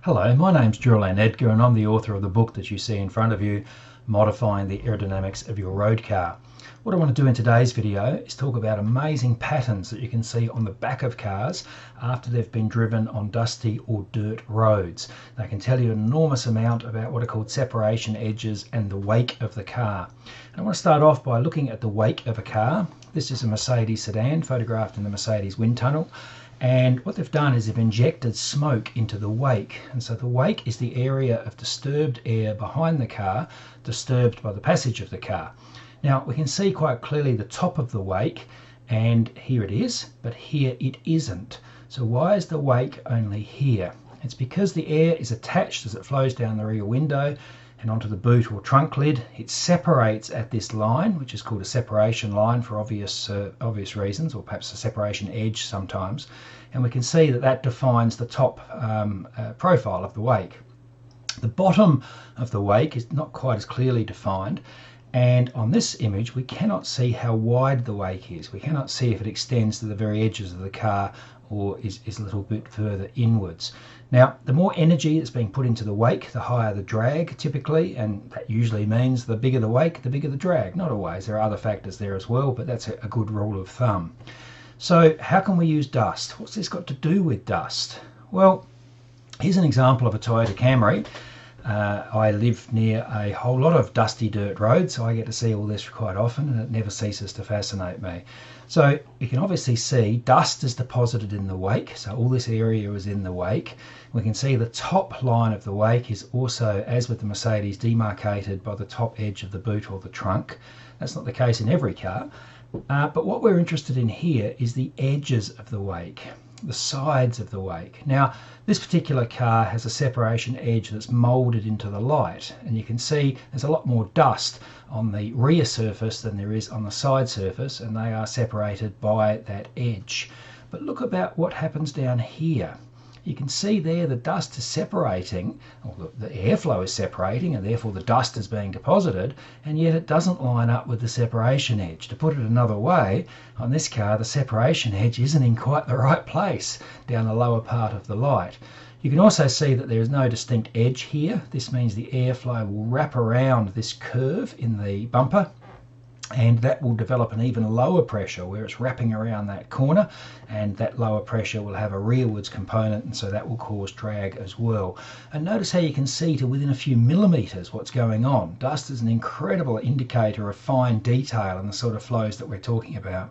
Hello, my name's Julian Edgar and I'm the author of the book that you see in front of you, Modifying the Aerodynamics of Your Road Car. What I want to do in today's video is talk about amazing patterns that you can see on the back of cars after they've been driven on dusty or dirt roads. They can tell you an enormous amount about what are called separation edges and the wake of the car. And I want to start off by looking at the wake of a car. This is a Mercedes sedan photographed in the Mercedes wind tunnel. And what they've done is they've injected smoke into the wake. And so the wake is the area of disturbed air behind the car, disturbed by the passage of the car. Now we can see quite clearly the top of the wake, and here it is, but here it isn't. So why is the wake only here? It's because the air is attached as it flows down the rear window and onto the boot or trunk lid. It separates at this line, which is called a separation line for obvious reasons, or perhaps a separation edge sometimes. And we can see that that defines the top profile of the wake. The bottom of the wake is not quite as clearly defined. And on this image, we cannot see how wide the wake is. We cannot see if it extends to the very edges of the car or is a little bit further inwards. Now, the more energy that's being put into the wake, the higher the drag typically, and that usually means the bigger the wake, the bigger the drag. Not always, there are other factors there as well, but that's a good rule of thumb. So how can we use dust? What's this got to do with dust? Well, here's an example of a Toyota Camry. I live near a whole lot of dusty dirt roads, so I get to see all this quite often, and it never ceases to fascinate me. So you can obviously see dust is deposited in the wake, so all this area is in the wake. We can see the top line of the wake is also, as with the Mercedes, demarcated by the top edge of the boot or the trunk. That's not the case in every car, but what we're interested in here is the edges of the wake, the sides of the wake. Now, this particular car has a separation edge that's molded into the light, and you can see there's a lot more dust on the rear surface than there is on the side surface, and they are separated by that edge. But look about what happens down here. You can see there the dust is separating, or the airflow is separating, and therefore the dust is being deposited, and yet it doesn't line up with the separation edge. To put it another way, on this car the separation edge isn't in quite the right place down the lower part of the light. You can also see that there is no distinct edge here. This means the airflow will wrap around this curve in the bumper, and that will develop an even lower pressure where it's wrapping around that corner, and that lower pressure will have a rearwards component, and so that will cause drag as well. And notice how you can see to within a few millimeters what's going on. Dust is an incredible indicator of fine detail and the sort of flows that we're talking about.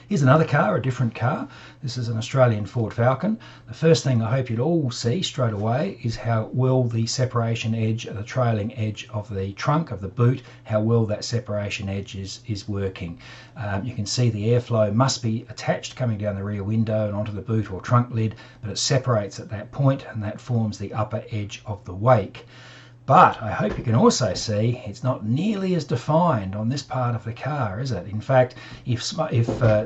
Here's another car, a different car. This is an Australian Ford Falcon. The first thing I hope you'd all see straight away is how well the separation edge, the trailing edge of the trunk of the boot, how well that separation edge is working. You can see the airflow must be attached coming down the rear window and onto the boot or trunk lid, but it separates at that point, and that forms the upper edge of the wake. But I hope you can also see it's not nearly as defined on this part of the car, is it? In fact, if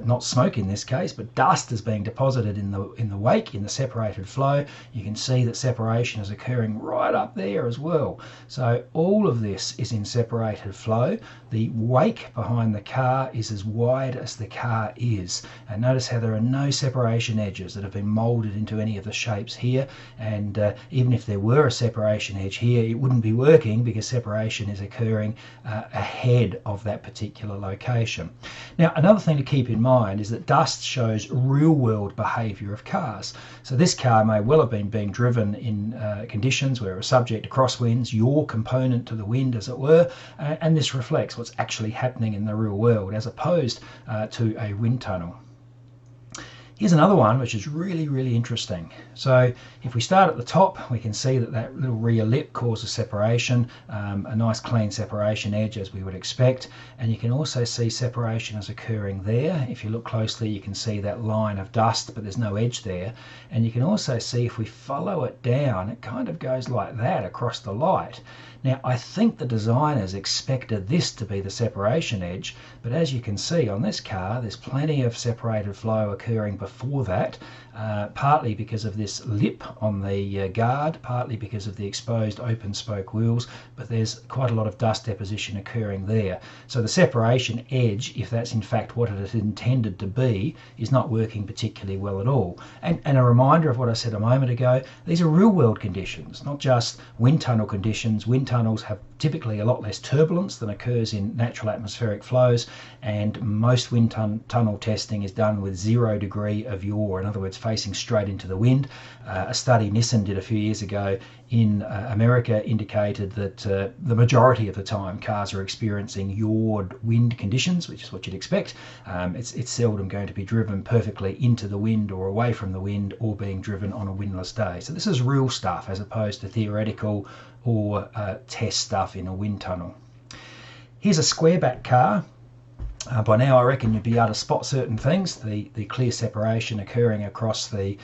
not smoke in this case, but dust is being deposited in the wake, in the separated flow, you can see that separation is occurring right up there as well. So all of this is in separated flow. The wake behind the car is as wide as the car is. And notice how there are no separation edges that have been molded into any of the shapes here. And even if there were a separation edge here, it wouldn't be working because separation is occurring ahead of that particular location. Now, another thing to keep in mind is that dust shows real-world behaviour of cars. So this car may well have been being driven in conditions where it was subject to crosswinds, your component to the wind as it were, and this reflects what's actually happening in the real world as opposed to a wind tunnel. Here's another one which is really, really interesting. So if we start at the top, we can see that that little rear lip causes separation, a nice clean separation edge as we would expect. And you can also see separation is occurring there. If you look closely, you can see that line of dust, but there's no edge there. And you can also see if we follow it down, it kind of goes like that across the light. Now, I think the designers expected this to be the separation edge, but as you can see on this car, there's plenty of separated flow occurring before that, partly because of this lip on the guard, partly because of the exposed open spoke wheels, but there's quite a lot of dust deposition occurring there. So the separation edge, if that's in fact what it is intended to be, is not working particularly well at all. And a reminder of what I said a moment ago, these are real world conditions, not just wind tunnel conditions. Wind tunnels have typically a lot less turbulence than occurs in natural atmospheric flows, and most wind tunnel testing is done with 0 degree of yaw, in other words facing straight into the wind. A study Nissan did a few years ago in America indicated that the majority of the time cars are experiencing yawed wind conditions, which is what you'd expect. It's seldom going to be driven perfectly into the wind or away from the wind, or being driven on a windless day. So this is real stuff as opposed to theoretical or test stuff in a wind tunnel. Here's a square back car. By now I reckon you'd be able to spot certain things, the clear separation occurring across the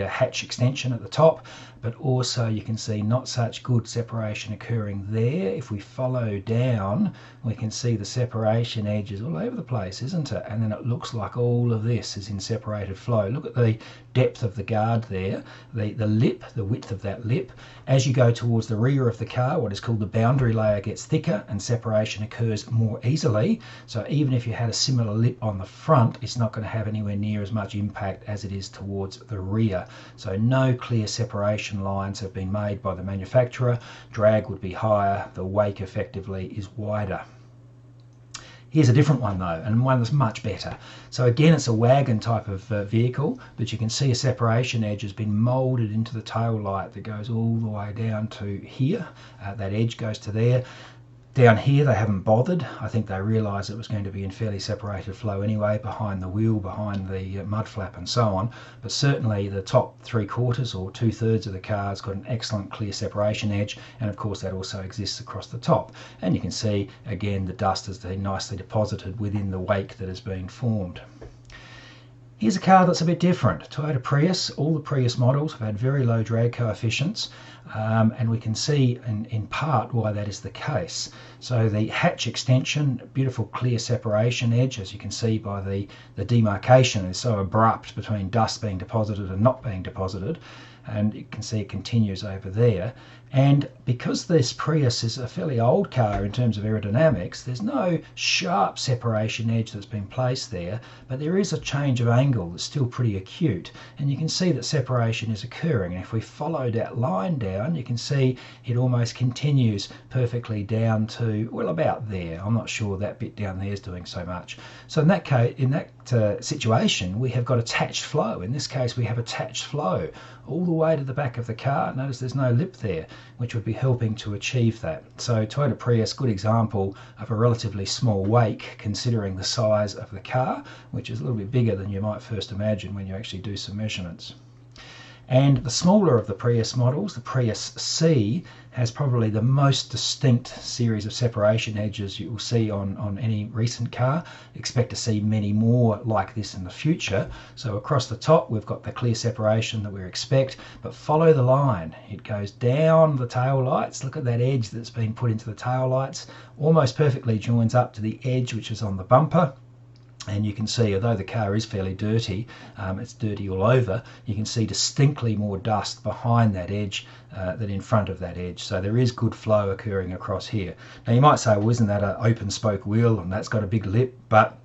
hatch extension at the top, but also you can see not such good separation occurring there. If we follow down, we can see the separation edges all over the place, isn't it? And then it looks like all of this is in separated flow. Look at the depth of the guard there, the lip, the width of that lip. As you go towards the rear of the car, what is called the boundary layer gets thicker and separation occurs more easily. So even if you had a similar lip on the front, it's not going to have anywhere near as much impact as it is towards the rear. So no clear separation lines have been made by the manufacturer. Drag would be higher, the wake effectively is wider. Here's a different one though, and one that's much better. So again, it's a wagon type of vehicle, but you can see a separation edge has been moulded into the tail light that goes all the way down to here. That edge goes to there. Down here they haven't bothered. I think they realised it was going to be in fairly separated flow anyway, behind the wheel, behind the mud flap and so on. But certainly the top 3/4 or 2/3 of the car's got an excellent clear separation edge, and of course that also exists across the top. And you can see again the dust has been nicely deposited within the wake that has been formed. Here's a car that's a bit different. Toyota Prius. All the Prius models have had very low drag coefficients, and we can see in part why that is the case. So the hatch extension, beautiful clear separation edge, as you can see by the demarcation is so abrupt between dust being deposited and not being deposited, and you can see it continues over there. And because this Prius is a fairly old car in terms of aerodynamics, there's no sharp separation edge that's been placed there, but there is a change of angle that's still pretty acute, and you can see that separation is occurring. And if we follow that line down, you can see it almost continues perfectly down to, well, about there. I'm not sure that bit down there is doing so much. So in that case, in that situation, we have got attached flow. In this case, we have attached flow all the way to the back of the car. Notice there's no lip there, which would be helping to achieve that. So Toyota Prius, good example of a relatively small wake considering the size of the car, which is a little bit bigger than you might first imagine when you actually do some measurements. And the smaller of the Prius models, the Prius C, has probably the most distinct series of separation edges you will see on any recent car. Expect to see many more like this in the future. So across the top we've got the clear separation that we expect, but follow the line. It goes down the tail lights. Look at that edge that's been put into the tail lights. Almost perfectly joins up to the edge which is on the bumper. And you can see, although the car is fairly dirty, it's dirty all over, you can see distinctly more dust behind that edge than in front of that edge. So there is good flow occurring across here. Now you might say, well, isn't that an open spoke wheel and that's got a big lip? But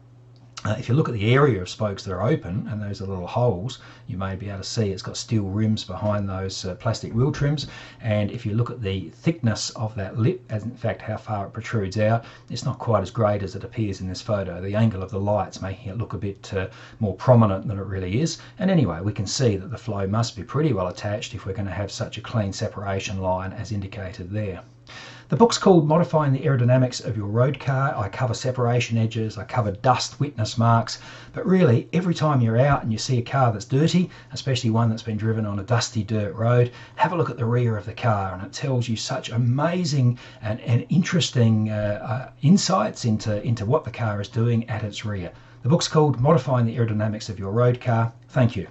if you look at the area of spokes that are open, and those are little holes, you may be able to see it's got steel rims behind those plastic wheel trims. And if you look at the thickness of that lip, as in fact how far it protrudes out, it's not quite as great as it appears in this photo. The angle of the light's making it look a bit more prominent than it really is. And anyway, we can see that the flow must be pretty well attached if we're going to have such a clean separation line as indicated there. The book's called Modifying the Aerodynamics of Your Road Car. I cover separation edges, I cover dust witness marks, but really every time you're out and you see a car that's dirty, especially one that's been driven on a dusty dirt road, have a look at the rear of the car, and it tells you such amazing and interesting insights into what the car is doing at its rear. The book's called Modifying the Aerodynamics of Your Road Car. Thank you.